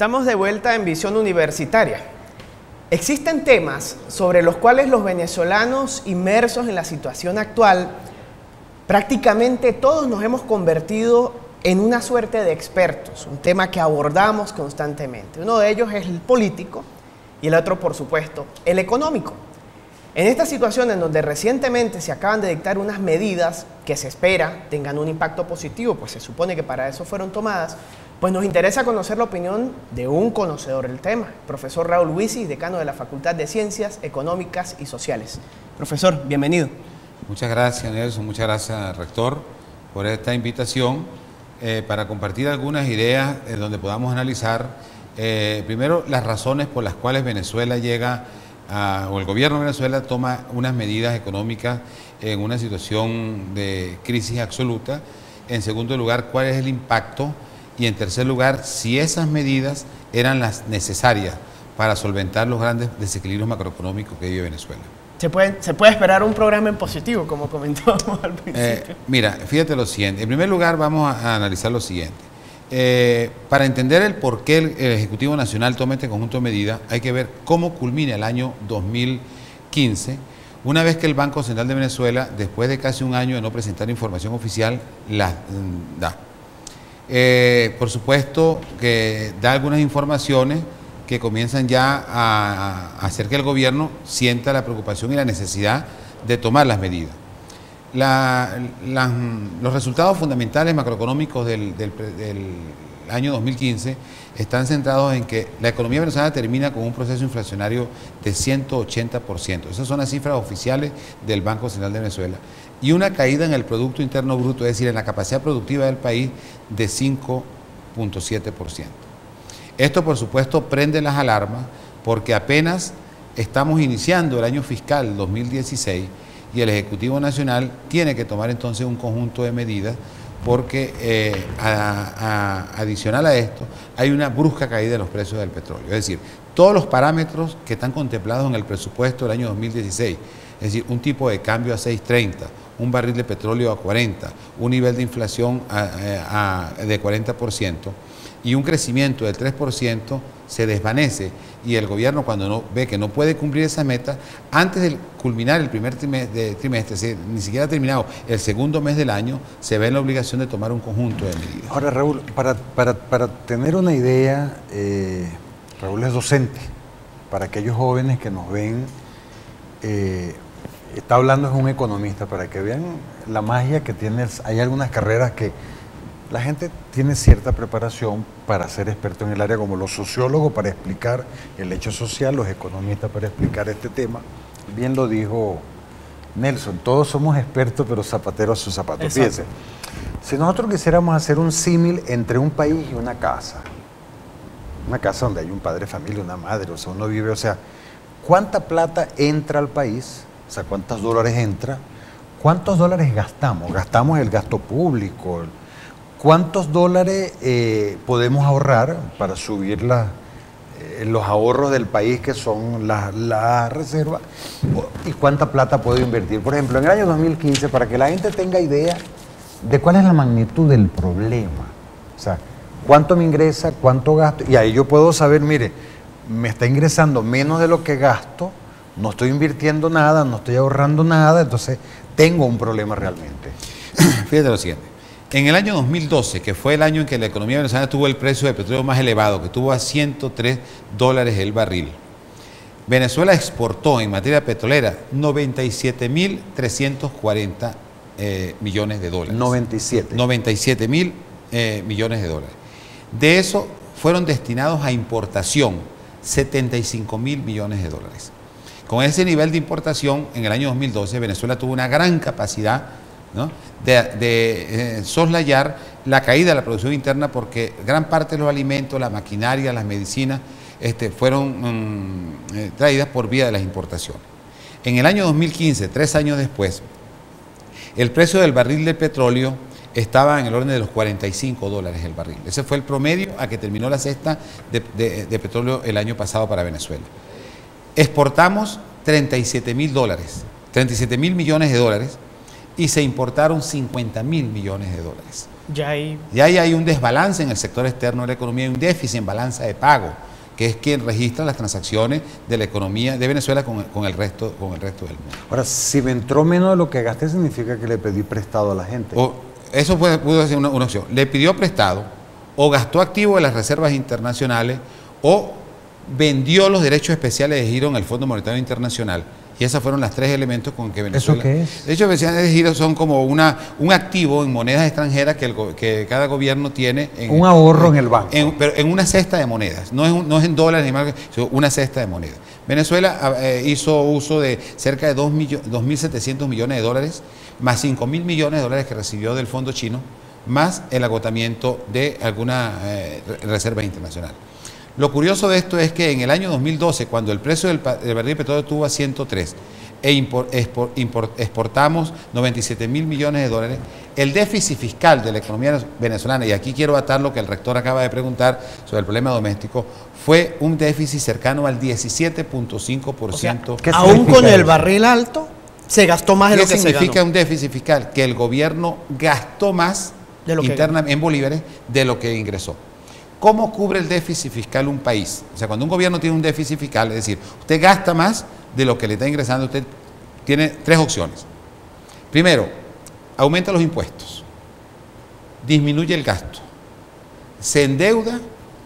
Estamos de vuelta en Visión Universitaria. Existen temas sobre los cuales los venezolanos inmersos en la situación actual, prácticamente todos nos hemos convertido en una suerte de expertos, un tema que abordamos constantemente. Uno de ellos es el político y el otro, por supuesto, el económico. En esta situación en donde recientemente se acaban de dictar unas medidas que se espera tengan un impacto positivo, pues se supone que para eso fueron tomadas, pues nos interesa conocer la opinión de un conocedor del tema, el profesor Raúl Huisis, decano de la Facultad de Ciencias Económicas y Sociales. Profesor, bienvenido. Muchas gracias, Nelson, muchas gracias, rector, por esta invitación para compartir algunas ideas donde podamos analizar primero las razones por las cuales Venezuela llega o el gobierno de Venezuela toma unas medidas económicas en una situación de crisis absoluta. En segundo lugar, cuál es el impacto. Y en tercer lugar, si esas medidas eran las necesarias para solventar los grandes desequilibrios macroeconómicos que vive Venezuela. ¿Se puede esperar un programa en positivo, como comentábamos al principio? Mira, fíjate lo siguiente. En primer lugar, vamos a analizar lo siguiente. Para entender el por qué el Ejecutivo Nacional toma este conjunto de medidas, hay que ver cómo culmina el año 2015, una vez que el Banco Central de Venezuela, después de casi un año de no presentar información oficial, las da. Por supuesto que da algunas informaciones que comienzan ya a hacer que el gobierno sienta la preocupación y la necesidad de tomar las medidas. Los resultados fundamentales macroeconómicos del año 2015 están centrados en que la economía venezolana termina con un proceso inflacionario de 180%. Esas son las cifras oficiales del Banco Central de Venezuela. Y una caída en el Producto Interno Bruto, es decir, en la capacidad productiva del país, de 5.7%. Esto, por supuesto, prende las alarmas porque apenas estamos iniciando el año fiscal 2016 y el Ejecutivo Nacional tiene que tomar entonces un conjunto de medidas porque adicional a esto hay una brusca caída de los precios del petróleo. Es decir, todos los parámetros que están contemplados en el presupuesto del año 2016, es decir, un tipo de cambio a 6.30, un barril de petróleo a 40, un nivel de inflación de 40% y un crecimiento del 3%, se desvanece y el gobierno, cuando ve que no puede cumplir esa meta, antes de culminar el primer trimestre, ni siquiera ha terminado el segundo mes del año, se ve en la obligación de tomar un conjunto de medidas. Ahora, Raúl, para tener una idea, Raúl es docente. Para aquellos jóvenes que nos ven, está hablando es un economista, para que vean la magia que tiene. Hay algunas carreras que la gente tiene cierta preparación para ser experto en el área, como los sociólogos para explicar el hecho social, los economistas para explicar este tema. Bien lo dijo Nelson, todos somos expertos, pero zapateros a sus zapatos. Fíjense, si nosotros quisiéramos hacer un símil entre un país y una casa donde hay un padre de familia, una madre, o sea, uno vive, o sea, ¿cuánta plata entra al país? O sea, ¿cuántos dólares entra? ¿Cuántos dólares gastamos? Gastamos el gasto público. ¿Cuántos dólares podemos ahorrar para subir los ahorros del país, que son las reservas? ¿Y cuánta plata puedo invertir? Por ejemplo, en el año 2015, para que la gente tenga idea de cuál es la magnitud del problema. O sea, ¿cuánto me ingresa? ¿Cuánto gasto? Y ahí yo puedo saber, mire, me está ingresando menos de lo que gasto, no estoy invirtiendo nada, no estoy ahorrando nada, entonces tengo un problema realmente. Fíjate lo siguiente. En el año 2012, que fue el año en que la economía venezolana tuvo el precio del petróleo más elevado, que tuvo a $103 el barril, Venezuela exportó en materia petrolera 97.340 millones de dólares. 97.000 millones de dólares. De eso fueron destinados a importación 75.000 millones de dólares. Con ese nivel de importación, en el año 2012, Venezuela tuvo una gran capacidad, ¿no?, de soslayar la caída de la producción interna, porque gran parte de los alimentos, la maquinaria, las medicinas, fueron traídas por vía de las importaciones. En el año 2015, 3 años después, el precio del barril de petróleo estaba en el orden de los $45 el barril. Ese fue el promedio a que terminó la cesta de petróleo el año pasado para Venezuela. Exportamos 37.000 millones de dólares y se importaron 50.000 millones de dólares. Ya hay... Y ahí hay un desbalance en el sector externo de la economía, hay un déficit en balanza de pago, que es quien registra las transacciones de la economía de Venezuela con el resto del mundo. Ahora, si me entró menos de lo que gasté, significa que le pedí prestado a la gente. Eso pudo ser una opción. Le pidió prestado, o gastó activo de las reservas internacionales, o vendió los derechos especiales de giro en el Fondo Monetario Internacional. Y esos fueron los tres elementos con que Venezuela... ¿Eso qué es? Derechos especiales de giro son como un activo en monedas extranjeras que cada gobierno tiene... Un ahorro en el banco. Pero en una cesta de monedas. No es en dólares ni más, sino una cesta de monedas. Venezuela hizo uso de cerca de 2.700 millones de dólares, más 5.000 millones de dólares que recibió del fondo chino, más el agotamiento de alguna reserva internacional. Lo curioso de esto es que en el año 2012, cuando el precio del barril de petróleo estuvo a 103 exportamos 97.000 millones de dólares, el déficit fiscal de la economía venezolana, y aquí quiero atar lo que el rector acaba de preguntar sobre el problema doméstico, fue un déficit cercano al 17.5%. O sea, aún con el barril alto, se gastó más de lo que se ganó. ¿Qué significa un déficit fiscal? Que el gobierno gastó más internamente en bolívares de lo que ingresó. ¿Cómo cubre el déficit fiscal un país? O sea, cuando un gobierno tiene un déficit fiscal, es decir, usted gasta más de lo que le está ingresando, usted tiene tres opciones. Primero, aumenta los impuestos, disminuye el gasto, se endeuda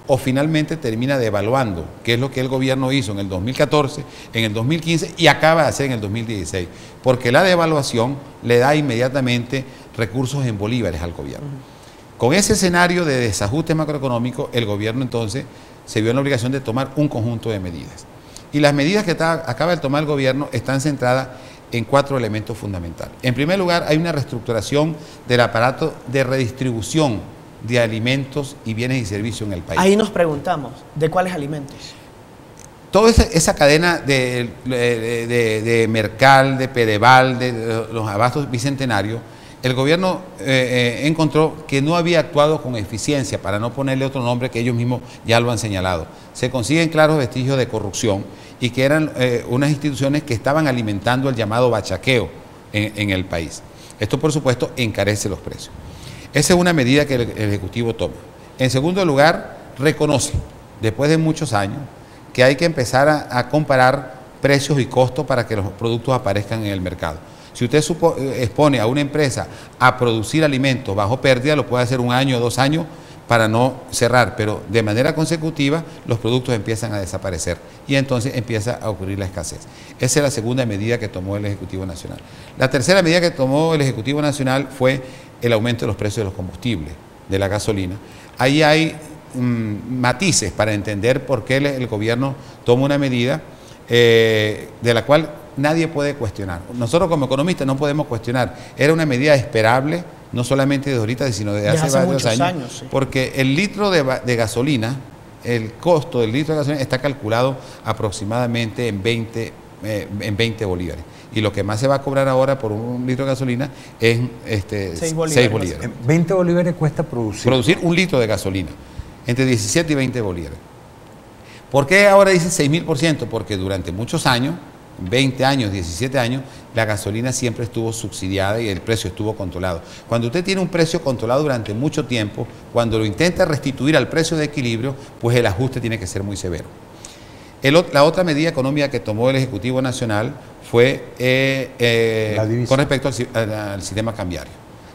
o finalmente termina devaluando, que es lo que el gobierno hizo en el 2014, en el 2015 y acaba de hacer en el 2016, porque la devaluación le da inmediatamente recursos en bolívares al gobierno. Con ese escenario de desajuste macroeconómico, el gobierno entonces se vio en la obligación de tomar un conjunto de medidas. Y las medidas que acaba de tomar el gobierno están centradas en 4 elementos fundamentales. En primer lugar, hay una reestructuración del aparato de redistribución de alimentos y bienes y servicios en el país. Ahí nos preguntamos, ¿de cuáles alimentos? Toda esa cadena de Mercal, de Pedeval, de los abastos bicentenarios, el gobierno encontró que no había actuado con eficiencia, para no ponerle otro nombre que ellos mismos ya lo han señalado. Se consiguen claros vestigios de corrupción y que eran unas instituciones que estaban alimentando el llamado bachaqueo en el país. Esto, por supuesto, encarece los precios. Esa es una medida que el Ejecutivo toma. En segundo lugar, reconoce, después de muchos años, que hay que empezar a comparar precios y costos para que los productos aparezcan en el mercado. Si usted expone a una empresa a producir alimentos bajo pérdida, lo puede hacer 1 año o 2 años para no cerrar, pero de manera consecutiva los productos empiezan a desaparecer y entonces empieza a ocurrir la escasez. Esa es la segunda medida que tomó el Ejecutivo Nacional. La tercera medida que tomó el Ejecutivo Nacional fue el aumento de los precios de los combustibles, de la gasolina. Ahí hay matices para entender por qué el gobierno toma una medida de la cual nadie puede cuestionar. Nosotros como economistas no podemos cuestionar. Era una medida esperable, no solamente de ahorita, sino de hace varios años, sí. Porque el litro de gasolina, el costo del litro de gasolina está calculado aproximadamente en 20 bolívares. Y lo que más se va a cobrar ahora por un litro de gasolina es 6 bolívares. 20 bolívares cuesta producir 1 litro de gasolina, entre 17 y 20 bolívares. ¿Por qué ahora dice 6.000%? Porque durante muchos años, 20 años, 17 años, la gasolina siempre estuvo subsidiada y el precio estuvo controlado. Cuando usted tiene un precio controlado durante mucho tiempo, cuando lo intenta restituir al precio de equilibrio, pues el ajuste tiene que ser muy severo. La otra medida económica que tomó el Ejecutivo Nacional fue con respecto al sistema cambiario.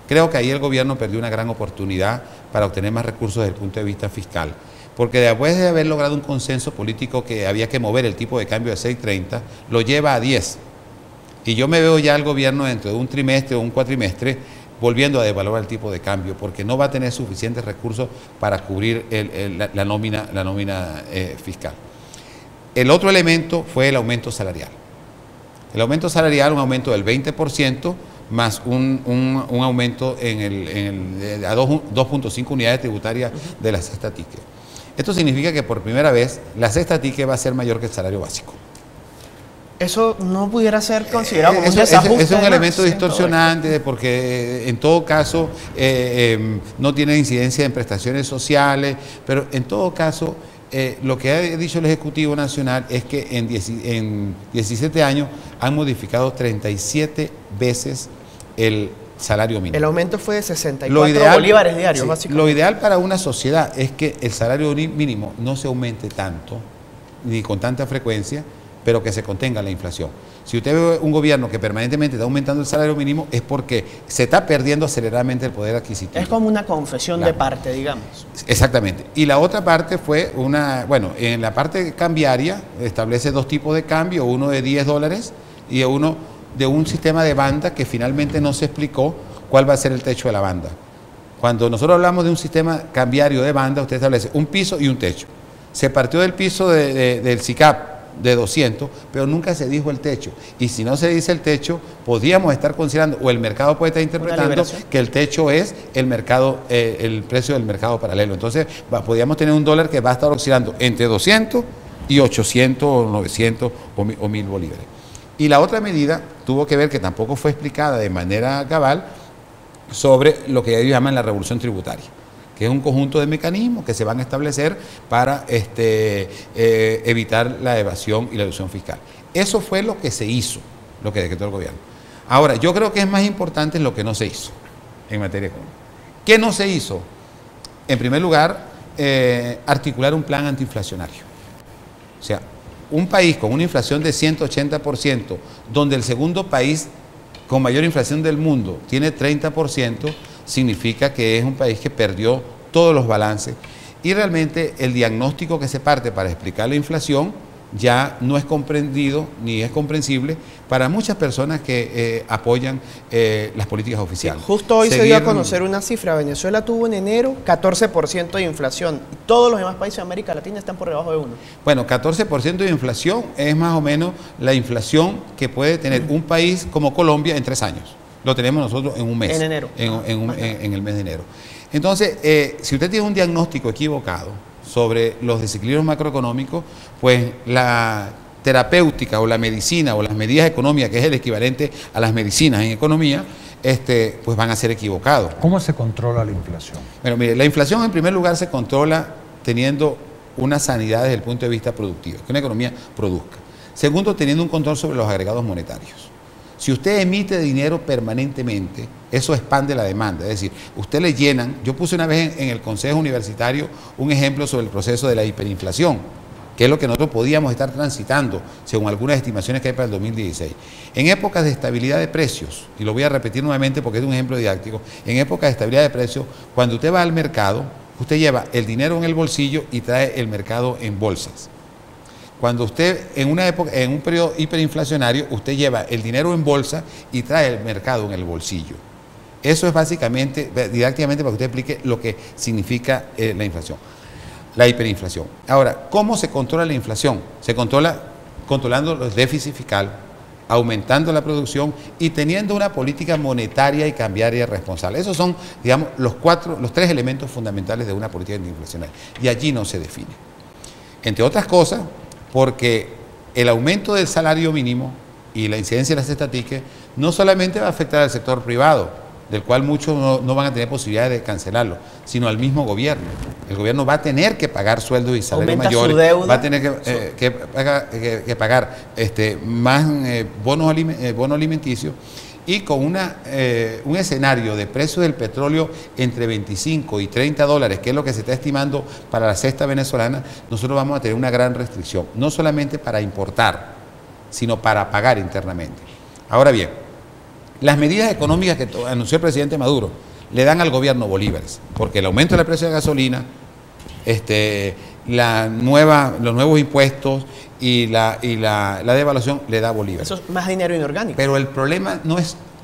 Creo que ahí el gobierno perdió una gran oportunidad para obtener más recursos desde el punto de vista fiscal. Porque después de haber logrado un consenso político que había que mover el tipo de cambio de 6.30, lo lleva a 10. Y yo me veo ya al gobierno dentro de un trimestre o un cuatrimestre volviendo a devaluar el tipo de cambio, porque no va a tener suficientes recursos para cubrir la nómina fiscal. El otro elemento fue el aumento salarial. El aumento salarial, un aumento del 20%, más un aumento a 2.5 unidades tributarias de la cesta ticket. Esto significa que por primera vez la cesta ticket va a ser mayor que el salario básico. Eso no pudiera ser considerado como un desajuste. Es un elemento distorsionante porque en todo caso no tiene incidencia en prestaciones sociales, pero en todo caso lo que ha dicho el Ejecutivo Nacional es que en 17 años han modificado 37 veces el salario mínimo. El aumento fue de 64 bolívares diarios, sí, básicamente. lo ideal para una sociedad es que el salario mínimo no se aumente tanto, ni con tanta frecuencia, pero que se contenga la inflación. Si usted ve un gobierno que permanentemente está aumentando el salario mínimo, es porque se está perdiendo aceleradamente el poder adquisitivo. Es como una confesión de parte, digamos. Exactamente. Y la otra parte fue en la parte cambiaria establece dos tipos de cambio, uno de $10 y uno de un sistema de banda que finalmente no se explicó cuál va a ser el techo de la banda. Cuando nosotros hablamos de un sistema cambiario de banda, usted establece un piso y un techo. Se partió del piso del SICAP de 200, pero nunca se dijo el techo. Y si no se dice el techo, podríamos estar considerando, o el mercado puede estar interpretando que el techo es el mercado, el precio del mercado paralelo. Entonces, podríamos tener un dólar que va a estar oscilando entre 200 y 800 o 900 o 1000 bolívares. Y la otra medida tuvo que ver, que tampoco fue explicada de manera cabal, sobre lo que ellos llaman la revolución tributaria, que es un conjunto de mecanismos que se van a establecer para evitar la evasión y la elusión fiscal. Eso fue lo que se hizo, lo que decretó el gobierno. Ahora, yo creo que es más importante lo que no se hizo en materia económica. ¿Qué no se hizo? En primer lugar, articular un plan antiinflacionario. O sea, un país con una inflación de 180%, donde el segundo país con mayor inflación del mundo tiene 30%, significa que es un país que perdió todos los balances y realmente el diagnóstico que se parte para explicar la inflación ya no es comprendido ni es comprensible para muchas personas que apoyan las políticas oficiales. Justo hoy se dio a conocer una cifra. Venezuela tuvo en enero 14% de inflación y todos los demás países de América Latina están por debajo de 1. Bueno, 14% de inflación es más o menos la inflación que puede tener un país como Colombia en 3 años. Lo tenemos nosotros en un mes. En enero. En el mes de enero. Entonces, si usted tiene un diagnóstico equivocado sobre los desequilibrios macroeconómicos, pues la terapéutica o la medicina o las medidas económicas, que es el equivalente a las medicinas en economía, pues van a ser equivocados. ¿Cómo se controla la inflación? Bueno, mire, la inflación en primer lugar se controla teniendo una sanidad desde el punto de vista productivo, que una economía produzca. Segundo, teniendo un control sobre los agregados monetarios. Si usted emite dinero permanentemente, eso expande la demanda. Es decir, usted le llenan. Yo puse una vez en el Consejo Universitario un ejemplo sobre el proceso de la hiperinflación, que es lo que nosotros podíamos estar transitando, según algunas estimaciones que hay para el 2016. En épocas de estabilidad de precios, y lo voy a repetir nuevamente porque es un ejemplo didáctico, en épocas de estabilidad de precios, cuando usted va al mercado, usted lleva el dinero en el bolsillo y trae el mercado en bolsas. Cuando usted, en una época, en un periodo hiperinflacionario, usted lleva el dinero en bolsa y trae el mercado en el bolsillo. Eso es básicamente, didácticamente, para que usted explique lo que significa la inflación, la hiperinflación. Ahora, ¿cómo se controla la inflación? Se controla controlando el déficit fiscal, aumentando la producción y teniendo una política monetaria y cambiaria responsable. Esos son, digamos, los 3 elementos fundamentales de una política antiinflacionaria. Y allí no se define. Entre otras cosas, porque el aumento del salario mínimo y la incidencia de las estatiques no solamente va a afectar al sector privado, del cual muchos no van a tener posibilidad de cancelarlo, sino al mismo gobierno. El gobierno va a tener que pagar sueldos y salarios mayores, va a tener que pagar más bonos alimenticios, y con un escenario de precio del petróleo entre 25 y 30 dólares, que es lo que se está estimando para la cesta venezolana, nosotros vamos a tener una gran restricción, no solamente para importar, sino para pagar internamente. Ahora bien, las medidas económicas que anunció el presidente Maduro le dan al gobierno bolívares, porque el aumento del precio de la gasolina, los nuevos impuestos y la devaluación le da bolívares. Eso es más dinero inorgánico. Pero el problema no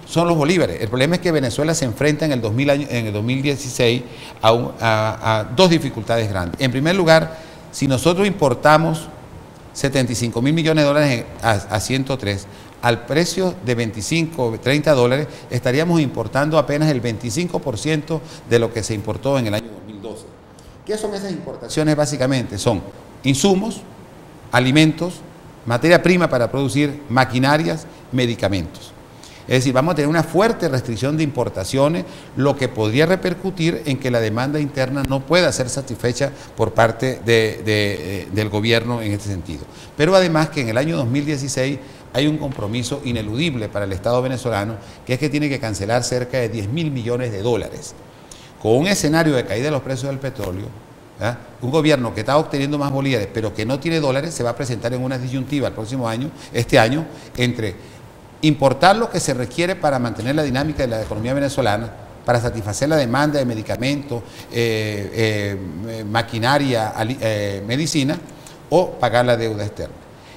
son los bolívares. El problema es que Venezuela se enfrenta en el 2016 a 2 dificultades grandes. En primer lugar, si nosotros importamos 75 mil millones de dólares a 103, al precio de 25 o 30 dólares, estaríamos importando apenas el 25% de lo que se importó en el año 2012. ¿Qué son esas importaciones básicamente? Son insumos, alimentos, materia prima para producir maquinarias, medicamentos. Es decir, vamos a tener una fuerte restricción de importaciones, lo que podría repercutir en que la demanda interna no pueda ser satisfecha por parte del gobierno en este sentido. Pero además que en el año 2016 hay un compromiso ineludible para el Estado venezolano, que es que tiene que cancelar cerca de 10.000 millones de dólares. Con un escenario de caída de los precios del petróleo, ¿verdad? Un gobierno que está obteniendo más bolívares, pero que no tiene dólares, se va a presentar en una disyuntiva el próximo año, este año, entre importar lo que se requiere para mantener la dinámica de la economía venezolana, para satisfacer la demanda de medicamentos, maquinaria, medicina, o pagar la deuda externa.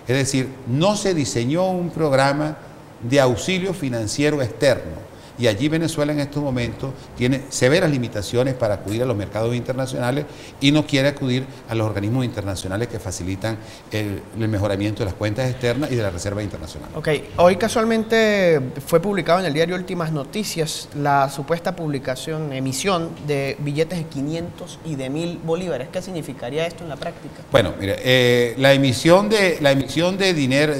Es decir, no se diseñó un programa de auxilio financiero externo, y allí Venezuela en estos momentos tiene severas limitaciones para acudir a los mercados internacionales y no quiere acudir a los organismos internacionales que facilitan el mejoramiento de las cuentas externas y de la reserva internacional. Ok, hoy casualmente fue publicado en el diario Últimas Noticias la supuesta emisión de billetes de 500 y de 1.000 bolívares. ¿Qué significaría esto en la práctica? Bueno, mire, la emisión de dinero,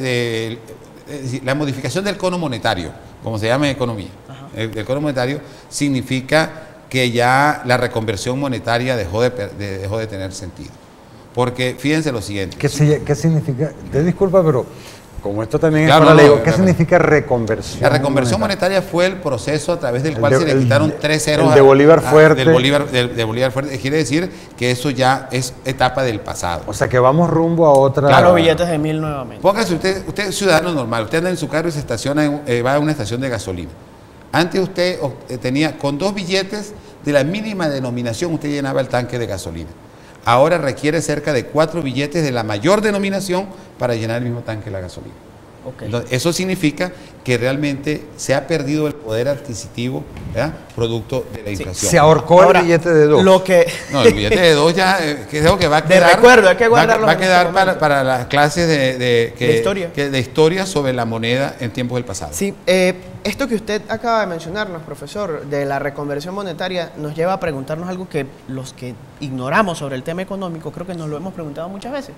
la modificación del cono monetario, como se llama en economía, el cono monetario significa que ya la reconversión monetaria dejó de tener sentido. Porque fíjense lo siguiente. ¿Qué significa? Te disculpa, pero como esto también es para ley, ¿qué significa reconversión? La reconversión monetaria fue el proceso a través del cual se le quitaron 3 ceros de Bolívar Fuerte. De Bolívar Fuerte. Quiere decir que eso ya es etapa del pasado. O sea que vamos rumbo a otra... Claro, billetes de 1.000 nuevamente. Póngase usted es ciudadano normal, usted anda en su carro y se estaciona, va a una estación de gasolina. Antes usted tenía, con 2 billetes de la mínima denominación, usted llenaba el tanque de gasolina. Ahora requiere cerca de 4 billetes de la mayor denominación para llenar el mismo tanque de la gasolina. Okay. Entonces, eso significa que realmente se ha perdido el poder adquisitivo, ¿verdad? Producto de la inflación. Sí, se ahorcó ahora, el billete de 2. No, el billete de 2 ya creo que va a quedar. De recuerdo, hay que guardarlo. Va a quedar para las clases de historia sobre la moneda en tiempos del pasado. Sí, esto que usted acaba de mencionarnos, profesor, de la reconversión monetaria, nos lleva a preguntarnos algo que los que ignoramos sobre el tema económico, creo que nos lo hemos preguntado muchas veces.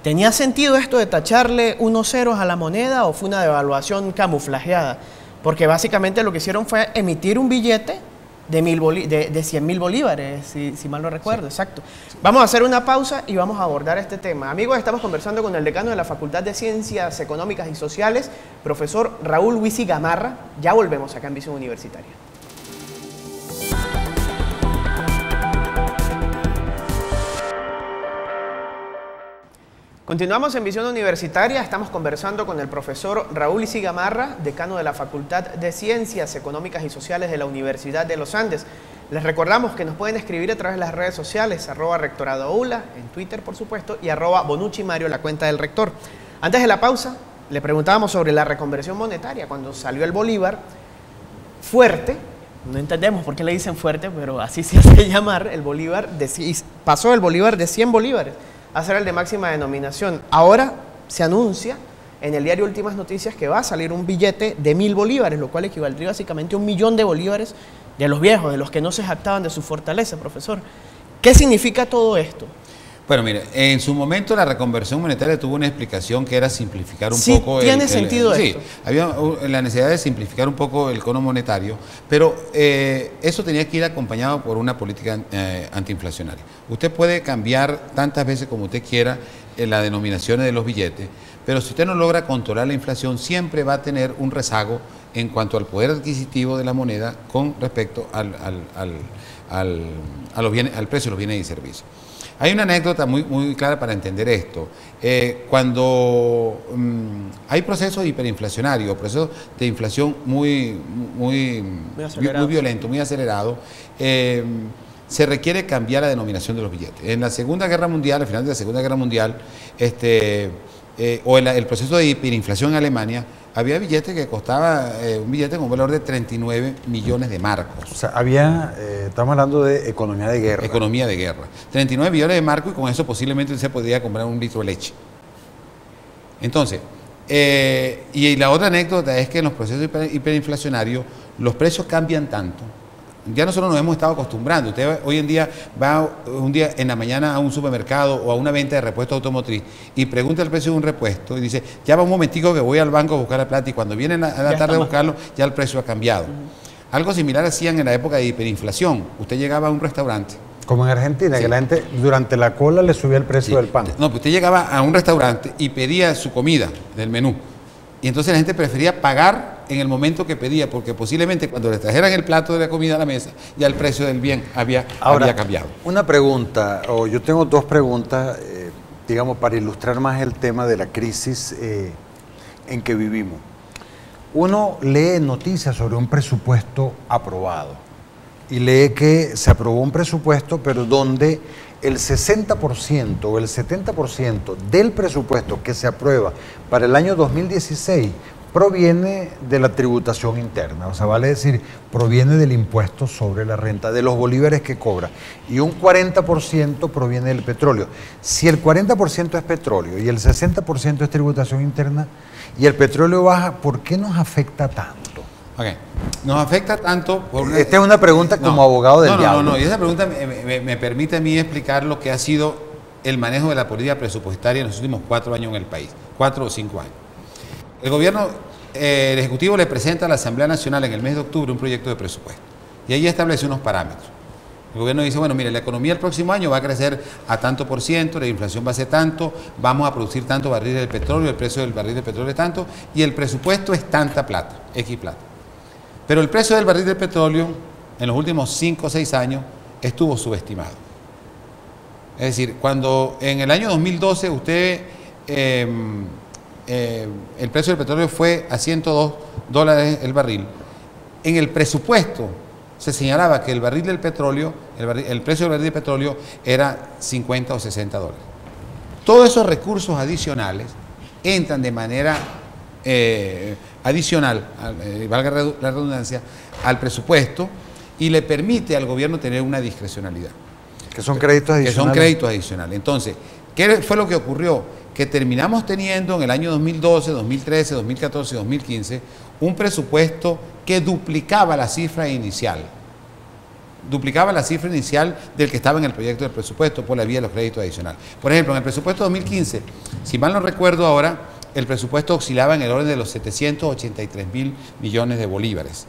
¿Tenía sentido esto de tacharle unos ceros a la moneda o fue una devaluación camuflajeada? Porque básicamente lo que hicieron fue emitir un billete de 100.000 bolívares, si mal no recuerdo, sí. Exacto. Vamos a hacer una pausa y vamos a abordar este tema. Amigos, estamos conversando con el decano de la Facultad de Ciencias Económicas y Sociales, profesor Raúl Huisi Gamarra. Ya volvemos acá en Visión Universitaria. Continuamos en Visión Universitaria, estamos conversando con el profesor Raúl Huisi Gamarra, decano de la Facultad de Ciencias Económicas y Sociales de la Universidad de los Andes. Les recordamos que nos pueden escribir a través de las redes sociales, @rectoradoaula, en Twitter por supuesto, y @bonuccimario, la cuenta del rector. Antes de la pausa, le preguntábamos sobre la reconversión monetaria, cuando salió el bolívar fuerte, no entendemos por qué le dicen fuerte, pero así se hace llamar, el bolívar, pasó el bolívar de 100 bolívares a ser el de máxima denominación. Ahora se anuncia en el diario Últimas Noticias que va a salir un billete de 1.000 bolívares, lo cual equivaldría básicamente a 1 millón de bolívares de los viejos, de los que no se jactaban de su fortaleza, profesor. ¿Qué significa todo esto? Bueno, mire, en su momento la reconversión monetaria tuvo una explicación que era simplificar un poco... ¿Tiene sentido esto? Sí, había la necesidad de simplificar un poco el cono monetario, pero eso tenía que ir acompañado por una política antiinflacionaria. Usted puede cambiar tantas veces como usted quiera las denominaciones de los billetes, pero si usted no logra controlar la inflación, siempre va a tener un rezago en cuanto al poder adquisitivo de la moneda con respecto al precio de los bienes y servicios. Hay una anécdota muy clara para entender esto. Cuando hay procesos hiperinflacionarios, procesos de inflación muy violento, muy acelerado, se requiere cambiar la denominación de los billetes. En la Segunda Guerra Mundial, al final de la Segunda Guerra Mundial, el proceso de hiperinflación en Alemania, había billetes que costaba un billete con un valor de 39 millones de marcos. O sea, estamos hablando de economía de guerra. Economía de guerra. 39 millones de marcos y con eso posiblemente se podía comprar un litro de leche. Entonces, y la otra anécdota es que en los procesos hiperinflacionarios los precios cambian tanto. Ya nosotros nos hemos estado acostumbrando. Usted hoy en día va un día en la mañana a un supermercado o a una venta de repuesto automotriz y pregunta el precio de un repuesto y dice, ya va un momentico que voy al banco a buscar la plata, y cuando viene a la tarde a buscarlo, ya el precio ha cambiado. Algo similar hacían en la época de hiperinflación. Usted llegaba a un restaurante. Como en Argentina, sí, que la gente durante la cola le subía el precio del pan. No, pues usted llegaba a un restaurante y pedía su comida del menú. Y entonces la gente prefería pagar en el momento que pedía, porque posiblemente cuando le trajeran el plato de la comida a la mesa, ya el precio del bien había cambiado. Una pregunta, o yo tengo dos preguntas, digamos, para ilustrar más el tema de la crisis en que vivimos. Uno lee noticias sobre un presupuesto aprobado y lee que se aprobó un presupuesto, pero donde el 60% o el 70% del presupuesto que se aprueba para el año 2016 proviene de la tributación interna, o sea, vale decir, proviene del impuesto sobre la renta, de los bolívares que cobra, y un 40% proviene del petróleo. Si el 40% es petróleo y el 60% es tributación interna, y el petróleo baja, ¿por qué nos afecta tanto? Okay. Nos afecta tanto por Esta es una pregunta como abogado del diablo. No, y esa pregunta me permite a mí explicar lo que ha sido el manejo de la política presupuestaria en los últimos 4 años en el país, 4 o 5 años. El gobierno, el Ejecutivo le presenta a la Asamblea Nacional en el mes de octubre un proyecto de presupuesto y ahí establece unos parámetros. El gobierno dice, bueno, mire, la economía el próximo año va a crecer a tanto por ciento, la inflación va a ser tanto, vamos a producir tanto barriles de petróleo, el precio del barril de petróleo es tanto, y el presupuesto es tanta plata, X plata. Pero el precio del barril de petróleo en los últimos 5 o 6 años estuvo subestimado. Es decir, cuando en el año 2012 el precio del petróleo fue a $102 el barril, en el presupuesto se señalaba que el barril del petróleo, el precio del barril de petróleo era 50 o 60 dólares. Todos esos recursos adicionales entran de manera adicional, valga la redundancia, al presupuesto y le permite al gobierno tener una discrecionalidad. Que son créditos adicionales. Que son créditos adicionales. Entonces, ¿qué fue lo que ocurrió? Que terminamos teniendo en el año 2012, 2013, 2014, 2015 un presupuesto que duplicaba la cifra inicial. Duplicaba la cifra inicial del que estaba en el proyecto del presupuesto por la vía de los créditos adicionales. Por ejemplo, en el presupuesto 2015, si mal no recuerdo ahora, el presupuesto oscilaba en el orden de los 783.000 millones de bolívares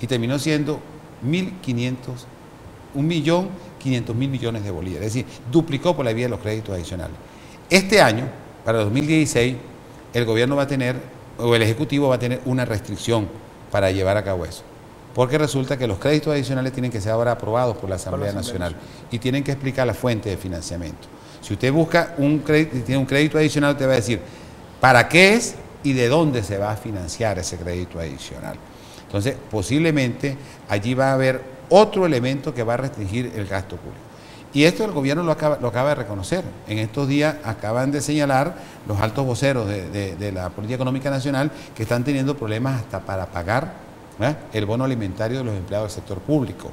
y terminó siendo 1.500.000 millones de bolívares. Es decir, duplicó por la vía de los créditos adicionales. Este año, para 2016, el gobierno va a tener, o el Ejecutivo va a tener una restricción para llevar a cabo eso. Porque resulta que los créditos adicionales tienen que ser ahora aprobados por la Asamblea Nacional y tienen que explicar la fuente de financiamiento. Si usted busca un crédito, tiene un crédito adicional, usted va a decir para qué es y de dónde se va a financiar ese crédito adicional. Entonces, posiblemente allí va a haber otro elemento que va a restringir el gasto público. Y esto el gobierno lo acaba de reconocer. En estos días acaban de señalar los altos voceros de la política económica nacional que están teniendo problemas hasta para pagar el bono alimentario de los empleados del sector público,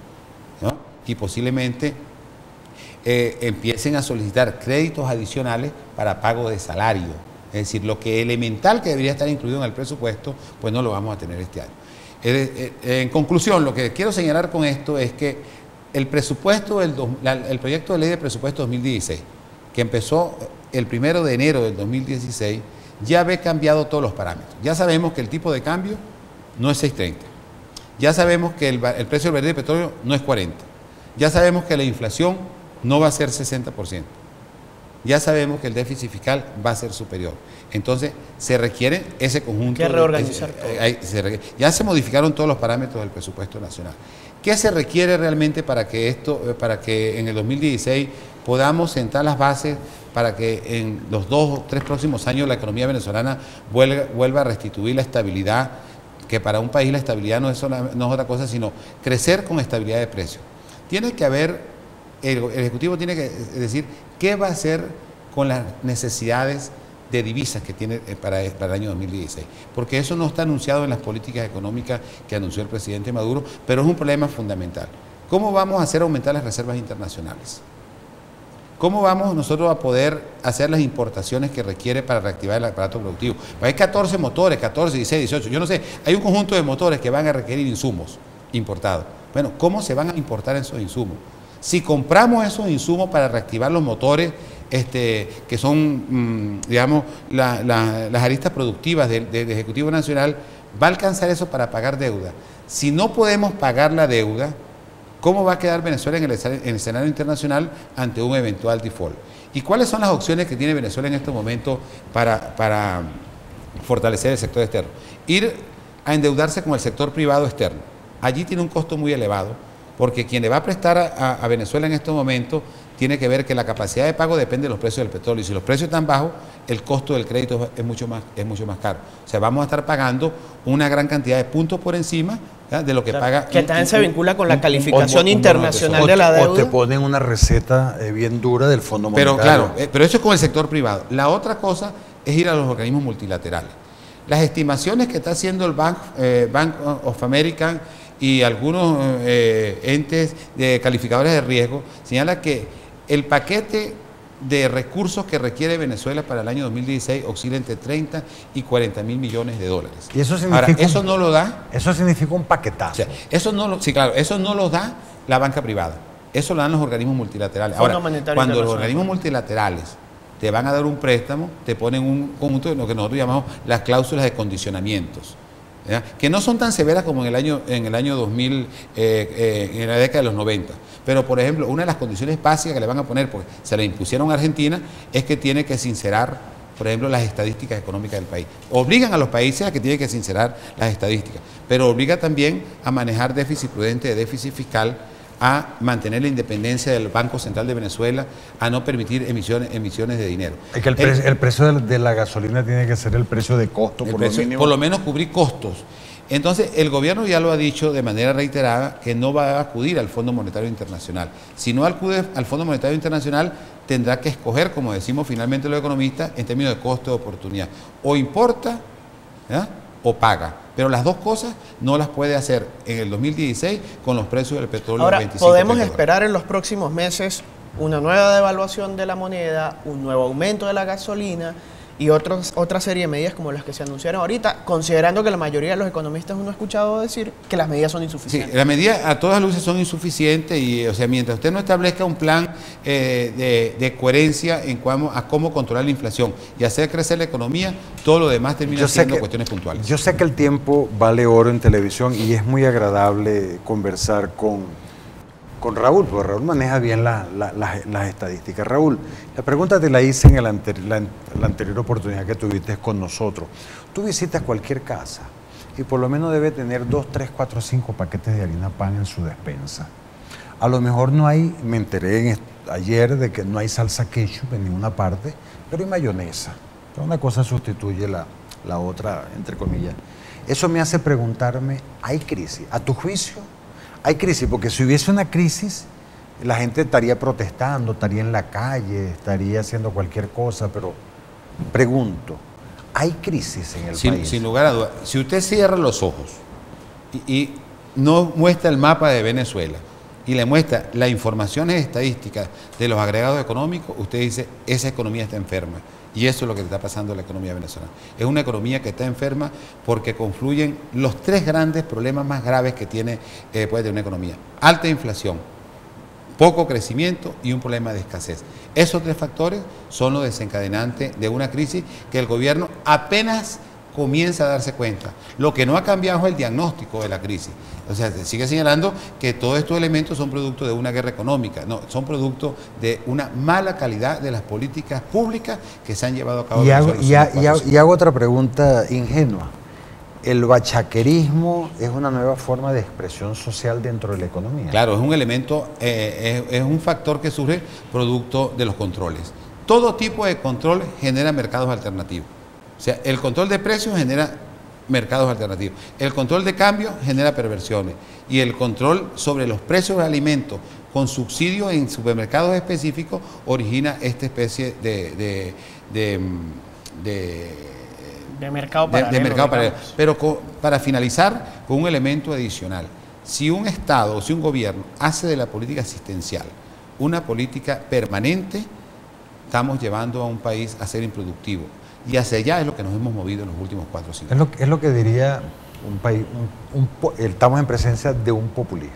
¿no? Y posiblemente empiecen a solicitar créditos adicionales para pago de salario. Es decir, lo que elemental que debería estar incluido en el presupuesto, pues no lo vamos a tener este año. En conclusión, lo que quiero señalar con esto es que el presupuesto, el proyecto de ley de presupuesto 2016, que empezó el 1 de enero del 2016, ya ve cambiado todos los parámetros. Ya sabemos que el tipo de cambio no es 6.30. Ya sabemos que el precio del barril de petróleo no es 40. Ya sabemos que la inflación no va a ser 60%. Ya sabemos que el déficit fiscal va a ser superior. Entonces, se requiere ese conjunto. Hay que reorganizar todo. Ya se modificaron todos los parámetros del presupuesto nacional. ¿Qué se requiere realmente para que en el 2016 podamos sentar las bases para que en los 2 o 3 próximos años la economía venezolana vuelva a restituir la estabilidad? Que para un país la estabilidad no es otra cosa sino crecer con estabilidad de precios. Tiene que haber, el Ejecutivo tiene que decir qué va a hacer con las necesidades de divisas que tiene para el año 2016, porque eso no está anunciado en las políticas económicas que anunció el presidente Maduro, pero es un problema fundamental. ¿Cómo vamos a hacer aumentar las reservas internacionales? ¿Cómo vamos nosotros a poder hacer las importaciones que requiere para reactivar el aparato productivo? Pues hay 14 motores, 14, 16, 18, yo no sé, hay un conjunto de motores que van a requerir insumos importados. Bueno, ¿cómo se van a importar esos insumos? Si compramos esos insumos para reactivar los motores, que son, digamos, las aristas productivas del Ejecutivo Nacional, ¿va a alcanzar eso para pagar deuda? Si no podemos pagar la deuda, ¿cómo va a quedar Venezuela en el escenario internacional ante un eventual default? ¿Y cuáles son las opciones que tiene Venezuela en este momento para fortalecer el sector externo. Ir a endeudarse con el sector privado externo. Allí tiene un costo muy elevado, porque quien le va a prestar a Venezuela en estos momentos tiene que ver que la capacidad de pago depende de los precios del petróleo, y si los precios están bajos, el costo del crédito es mucho más caro. O sea, vamos a estar pagando una gran cantidad de puntos por encima, ¿ya?, de lo que paga. Que también se vincula con la calificación internacional de la deuda. O te ponen una receta bien dura del Fondo Monetario. Pero claro, pero eso es con el sector privado. La otra cosa es ir a los organismos multilaterales. Las estimaciones que está haciendo el Bank of America y algunos entes de calificadores de riesgo señalan que el paquete de recursos que requiere Venezuela para el año 2016 oscila entre 30 y 40 mil millones de dólares. ¿Y eso significa? Ahora, eso no lo da. Eso significa un paquetazo. O sea, sí, claro, eso no lo da la banca privada. Eso lo dan los organismos multilaterales. Ahora, cuando los organismos multilaterales te van a dar un préstamo, te ponen un conjunto de lo que nosotros llamamos las cláusulas de condicionamientos, ¿ya?, que no son tan severas como en el año 2000, en la década de los 90. Pero, por ejemplo, una de las condiciones básicas que le van a poner, porque se le impusieron a Argentina, es que tiene que sincerar, por ejemplo, las estadísticas económicas del país. Obligan a los países a que tienen que sincerar las estadísticas, pero obliga también a manejar déficit prudente, déficit fiscal, a mantener la independencia del Banco Central de Venezuela, a no permitir emisiones de dinero. Es que el precio de la gasolina tiene que ser el precio de costo, por lo menos cubrir costos. Entonces, el gobierno ya lo ha dicho de manera reiterada que no va a acudir al Fondo Monetario Internacional. Si no acude al Fondo Monetario Internacional, tendrá que escoger, como decimos finalmente los economistas, en términos de costo de oportunidad. O importa, ¿ya?, o paga. Pero las dos cosas no las puede hacer en el 2016 con los precios del petróleo. Ahora, ¿podemos esperar en los próximos meses una nueva devaluación de la moneda, un nuevo aumento de la gasolina y otra serie de medidas como las que se anunciaron ahorita, considerando que la mayoría de los economistas uno ha escuchado decir que las medidas son insuficientes? Sí, las medidas a todas luces son insuficientes y, o sea, mientras usted no establezca un plan de coherencia en cuanto a cómo controlar la inflación y hacer crecer la economía, todo lo demás termina siendo cuestiones puntuales. Yo sé que el tiempo vale oro en televisión y es muy agradable conversar con Raúl, porque Raúl maneja bien las estadísticas. Raúl, la pregunta te la hice en la anterior oportunidad que tuviste con nosotros. Tú visitas cualquier casa y por lo menos debe tener 2, 3, 4, 5 paquetes de harina pan en su despensa. A lo mejor no hay, me enteré ayer de que no hay salsa ketchup en ninguna parte, pero hay mayonesa. Una cosa sustituye la otra, entre comillas. Eso me hace preguntarme, ¿hay crisis? ¿A tu juicio hay crisis? Porque si hubiese una crisis, la gente estaría protestando, estaría en la calle, estaría haciendo cualquier cosa, pero pregunto, ¿hay crisis en el país? Sin lugar a dudas. Si usted cierra los ojos y no muestra el mapa de Venezuela y le muestra las informaciones estadísticas de los agregados económicos, usted dice, esa economía está enferma. Y eso es lo que está pasando en la economía venezolana. Es una economía que está enferma porque confluyen los tres grandes problemas más graves que tiene puede tener una economía. Alta inflación, poco crecimiento y un problema de escasez. Esos tres factores son los desencadenantes de una crisis que el gobierno apenas comienza a darse cuenta. Lo que no ha cambiado es el diagnóstico de la crisis. O sea, se sigue señalando que todos estos elementos son producto de una guerra económica. No, son producto de una mala calidad de las políticas públicas que se han llevado a cabo. Y hago otra pregunta ingenua. ¿El bachaquerismo es una nueva forma de expresión social dentro de la economía? Claro, es un elemento, es un factor que surge producto de los controles. Todo tipo de control genera mercados alternativos. O sea, el control de precios genera mercados alternativos. El control de cambio genera perversiones. Y el control sobre los precios de alimentos con subsidios en supermercados específicos origina esta especie de mercado paralelo. De mercado paralelo. Pero para finalizar, con un elemento adicional. Si un Estado o si un gobierno hace de la política asistencial una política permanente, estamos llevando a un país a ser improductivo. Y hacia allá es lo que nos hemos movido en los últimos 4 o 5 años. Es lo que diría un país, estamos en presencia de un populismo.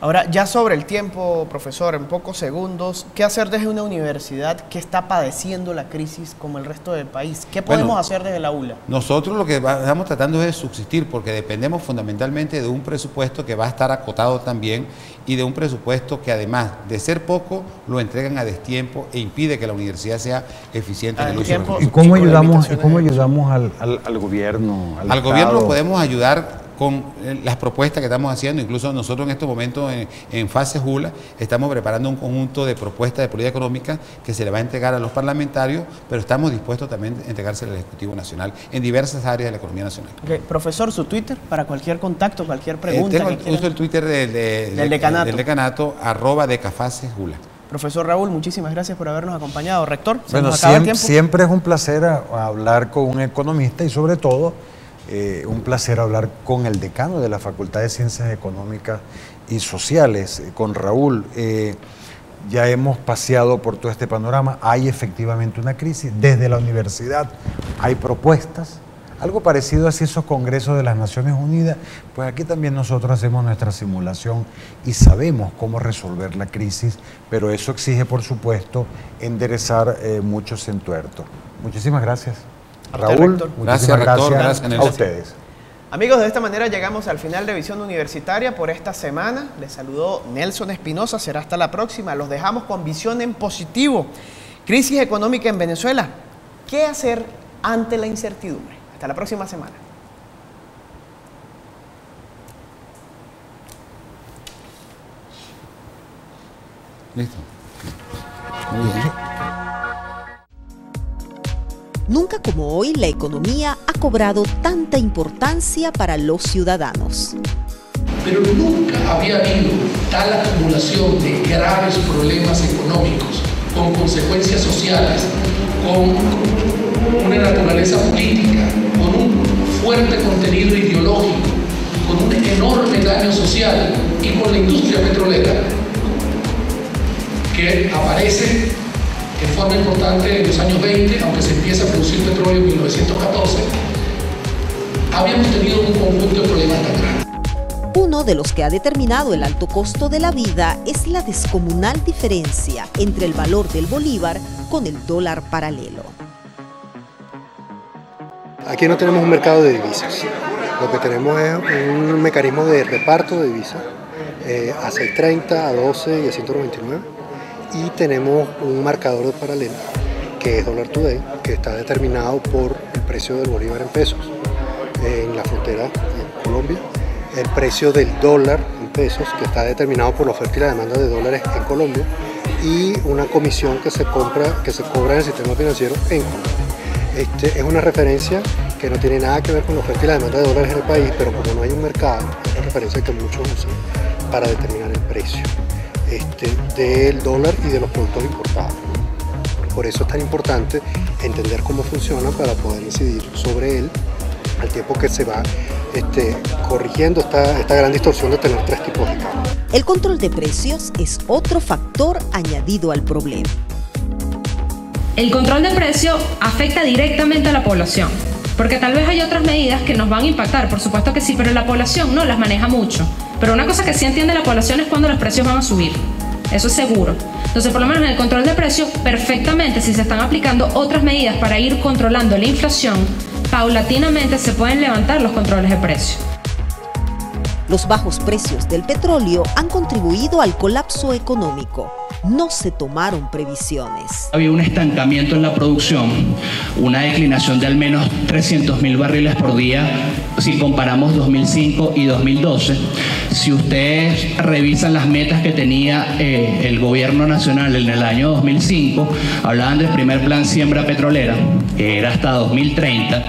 Ahora, ya sobre el tiempo, profesor, en pocos segundos, ¿qué hacer desde una universidad que está padeciendo la crisis como el resto del país? ¿Qué podemos hacer desde la ULA? Nosotros lo que estamos tratando es de subsistir, porque dependemos fundamentalmente de un presupuesto que va a estar acotado también y de un presupuesto que, además de ser poco, lo entregan a destiempo e impide que la universidad sea eficiente en el uso de los recursos. ¿Y cómo ayudamos al gobierno? Al gobierno podemos ayudar con las propuestas que estamos haciendo. Incluso nosotros en estos momentos en fase JULA estamos preparando un conjunto de propuestas de política económica que se le va a entregar a los parlamentarios, pero estamos dispuestos también a entregársela al Ejecutivo Nacional en diversas áreas de la economía nacional. Okay. Profesor, su Twitter para cualquier contacto, cualquier pregunta. Uso el Twitter del decanato, @decafasejula. Profesor Raúl, muchísimas gracias por habernos acompañado. Rector, bueno, siempre es un placer hablar con un economista y sobre todo un placer hablar con el decano de la Facultad de Ciencias Económicas y Sociales, con Raúl. Ya hemos paseado por todo este panorama, hay efectivamente una crisis, desde la universidad hay propuestas, algo parecido a esos congresos de las Naciones Unidas, pues aquí también nosotros hacemos nuestra simulación y sabemos cómo resolver la crisis, pero eso exige, por supuesto, enderezar muchos entuertos. Muchísimas gracias. Raúl, muchísimas gracias a ustedes. Amigos, de esta manera llegamos al final de Visión Universitaria por esta semana. Les saludó Nelson Espinosa, será hasta la próxima. Los dejamos con visión en positivo. Crisis económica en Venezuela. ¿Qué hacer ante la incertidumbre? Hasta la próxima semana. Listo. Muy bien. Nunca como hoy la economía ha cobrado tanta importancia para los ciudadanos. Pero nunca había habido tal acumulación de graves problemas económicos, con consecuencias sociales, con una naturaleza política, con un fuerte contenido ideológico, con un enorme daño social y con la industria petrolera que aparece en forma importante en los años 20, aunque se empieza a producir petróleo en 1914, habíamos tenido un conjunto de problemas tan grandes. Uno de los que ha determinado el alto costo de la vida es la descomunal diferencia entre el valor del bolívar con el dólar paralelo. Aquí no tenemos un mercado de divisas, lo que tenemos es un mecanismo de reparto de divisas a 6.30, a 12 y a 199. Y tenemos un marcador de paralelo, que es Dollar Today, que está determinado por el precio del bolívar en pesos en la frontera en Colombia, el precio del dólar en pesos, que está determinado por la oferta y la demanda de dólares en Colombia, y una comisión que se cobra en el sistema financiero en Colombia. Es una referencia que no tiene nada que ver con la oferta y la demanda de dólares en el país, pero como no hay un mercado, es una referencia que muchos usan para determinar el precio del dólar y de los productos importados. Por eso es tan importante entender cómo funciona para poder incidir sobre él al tiempo que se va corrigiendo esta gran distorsión de tener tres tipos de cambio. El control de precios es otro factor añadido al problema. El control de precios afecta directamente a la población, porque tal vez hay otras medidas que nos van a impactar, por supuesto que sí, pero la población no las maneja mucho. Pero una cosa que sí entiende la población es cuando los precios van a subir, eso es seguro. Entonces, por lo menos en el control de precios, perfectamente, si se están aplicando otras medidas para ir controlando la inflación, paulatinamente se pueden levantar los controles de precios. Los bajos precios del petróleo han contribuido al colapso económico. No se tomaron previsiones. Había un estancamiento en la producción, una declinación de al menos 300.000 barriles por día si comparamos 2005 y 2012. Si ustedes revisan las metas que tenía el gobierno nacional en el año 2005, hablaban del primer plan siembra petrolera, que era hasta 2030,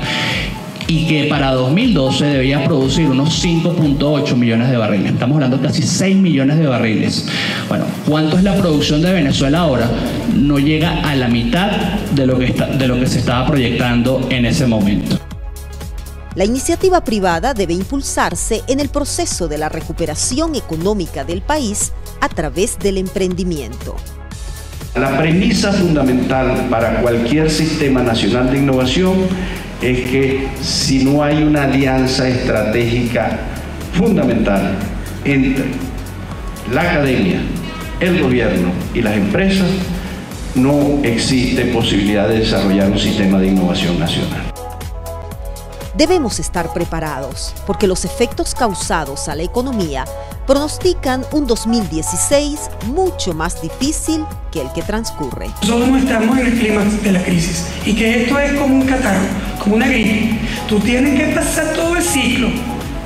y que para 2012 debía producir unos 5.8 millones de barriles. Estamos hablando de casi 6 millones de barriles. Bueno, ¿cuánto es la producción de Venezuela ahora? No llega a la mitad de lo que se estaba proyectando en ese momento. La iniciativa privada debe impulsarse en el proceso de la recuperación económica del país a través del emprendimiento. La premisa fundamental para cualquier sistema nacional de innovación es que si no hay una alianza estratégica fundamental entre la academia, el gobierno y las empresas, no existe posibilidad de desarrollar un sistema de innovación nacional. Debemos estar preparados porque los efectos causados a la economía pronostican un 2016 mucho más difícil que el que transcurre. Nosotros no estamos en el clima de la crisis y que esto es como un catarro, como una gripe. Tú tienes que pasar todo el ciclo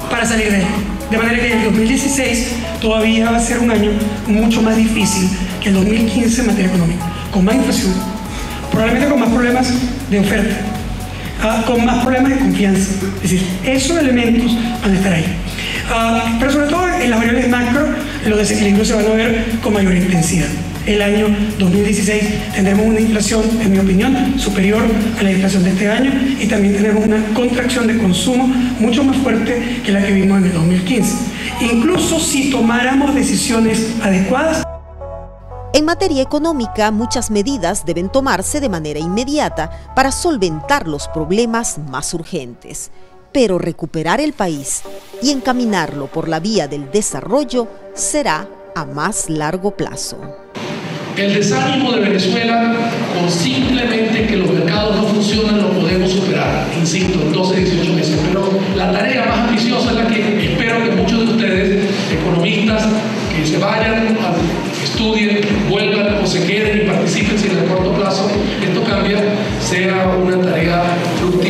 para salir de él. De manera que el 2016 todavía va a ser un año mucho más difícil que el 2015 en materia económica, con más inflación, probablemente con más problemas de oferta, con más problemas de confianza. Es decir, esos elementos van a estar ahí. Pero sobre todo en las variables macro, los desequilibrios se van a ver con mayor intensidad. El año 2016 tendremos una inflación, en mi opinión, superior a la inflación de este año y también tendremos una contracción de consumo mucho más fuerte que la que vimos en el 2015. Incluso si tomáramos decisiones adecuadas. En materia económica, muchas medidas deben tomarse de manera inmediata para solventar los problemas más urgentes. Pero recuperar el país y encaminarlo por la vía del desarrollo será a más largo plazo. El desánimo de Venezuela, con simplemente que los mercados no funcionan, lo podemos superar, insisto, en 12, 18 meses. Pero la tarea más ambiciosa es la que espero que muchos de ustedes, economistas, que se vayan, estudien, vuelvan o se queden y participen si en el corto plazo esto cambia, sea una tarea fructífera.